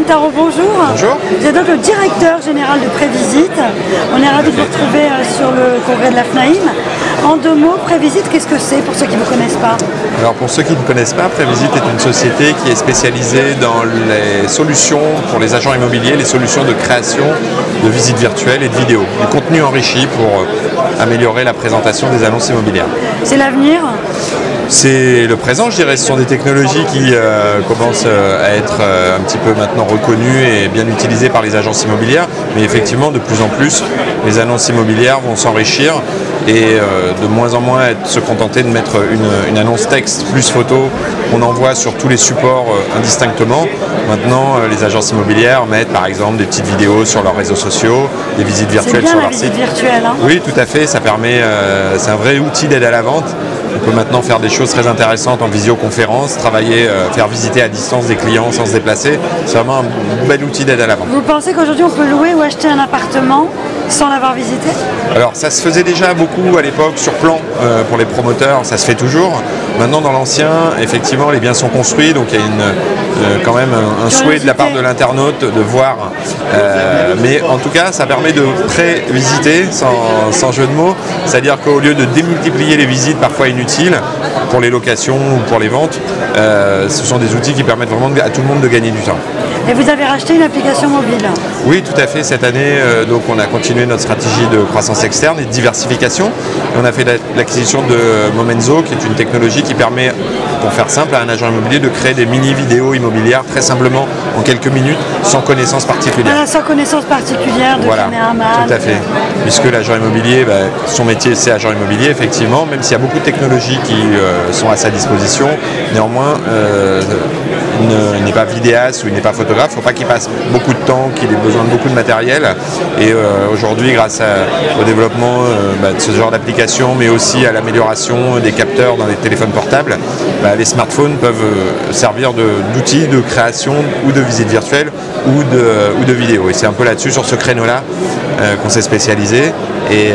Stéphane Tarot, bonjour. Bonjour. Vous êtes donc le directeur général de Prévisite. On est ravis de vous retrouver sur le congrès de la FNAIM. En deux mots, Prévisite, qu'est-ce que c'est pour ceux qui ne vous connaissent pas? Alors pour ceux qui ne connaissent pas, Prévisite est une société qui est spécialisée dans les solutions pour les agents immobiliers, les solutions de création de visites virtuelles et de vidéos, du contenu enrichi pour améliorer la présentation des annonces immobilières. C'est l'avenir? C'est le présent, je dirais. Ce sont des technologies qui commencent à être un petit peu maintenant reconnues et bien utilisées par les agences immobilières. Mais effectivement, de plus en plus, les annonces immobilières vont s'enrichir et de moins en moins se contenter de mettre une annonce texte plus photo qu'on envoie sur tous les supports indistinctement. Maintenant, les agences immobilières mettent par exemple des petites vidéos sur leurs réseaux sociaux, des visites virtuelles sur leur site. C'est bien la visite virtuelle, hein? Oui, tout à fait. Ça permet, c'est un vrai outil d'aide à la vente. On peut maintenant faire des choses très intéressantes en visioconférence, travailler, faire visiter à distance des clients sans se déplacer. C'est vraiment un bel outil d'aide à la vente. Vous pensez qu'aujourd'hui on peut louer ou acheter un appartement sans l'avoir visité? Alors ça se faisait déjà beaucoup à l'époque sur plan pour les promoteurs, ça se fait toujours. Maintenant dans l'ancien, effectivement les biens sont construits, donc il y a quand même un souhait de la part de l'internaute de voir. Mais en tout cas ça permet de pré-visiter sans jeu de mots, c'est-à-dire qu'au lieu de démultiplier les visites parfois inutiles pour les locations ou pour les ventes, ce sont des outils qui permettent vraiment à tout le monde de gagner du temps. Et vous avez racheté une application mobile? Oui, tout à fait. Cette année, donc, on a continué notre stratégie de croissance externe et de diversification. On a fait l'acquisition de Momenzo, qui est une technologie qui permet, pour faire simple, à un agent immobilier de créer des mini-vidéos immobilières très simplement en quelques minutes, sans connaissance particulière. Voilà, sans connaissance particulière de caméraman. Tout à fait. Puisque l'agent immobilier, son métier c'est agent immobilier, effectivement, même s'il y a beaucoup de technologies qui sont à sa disposition, néanmoins, il n'est pas vidéaste ou il n'est pas photographe, il ne faut pas qu'il passe beaucoup de temps, qu'il ait besoin de beaucoup de matériel. Et aujourd'hui, grâce au développement de ce genre d'application, mais aussi à l'amélioration des capteurs dans les téléphones portables, les smartphones peuvent servir d'outils de création ou de visite virtuelle ou de vidéo. Et c'est un peu là-dessus, sur ce créneau-là, qu'on s'est spécialisé et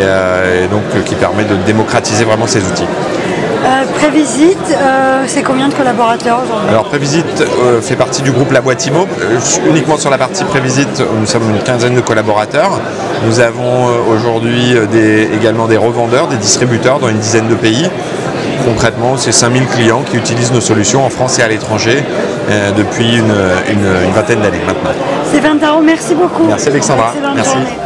donc qui permet de démocratiser vraiment ces outils. Prévisite, c'est combien de collaborateurs aujourd'hui? Alors Prévisite fait partie du groupe La Boîte Immo. Uniquement sur la partie Prévisite, nous sommes une quinzaine de collaborateurs. Nous avons aujourd'hui également des revendeurs, des distributeurs dans une dizaine de pays. Concrètement, c'est 5000 clients qui utilisent nos solutions en France et à l'étranger depuis une vingtaine d'années maintenant. Stéphane Tarot, merci beaucoup. Merci Alexandra. Excellente journée.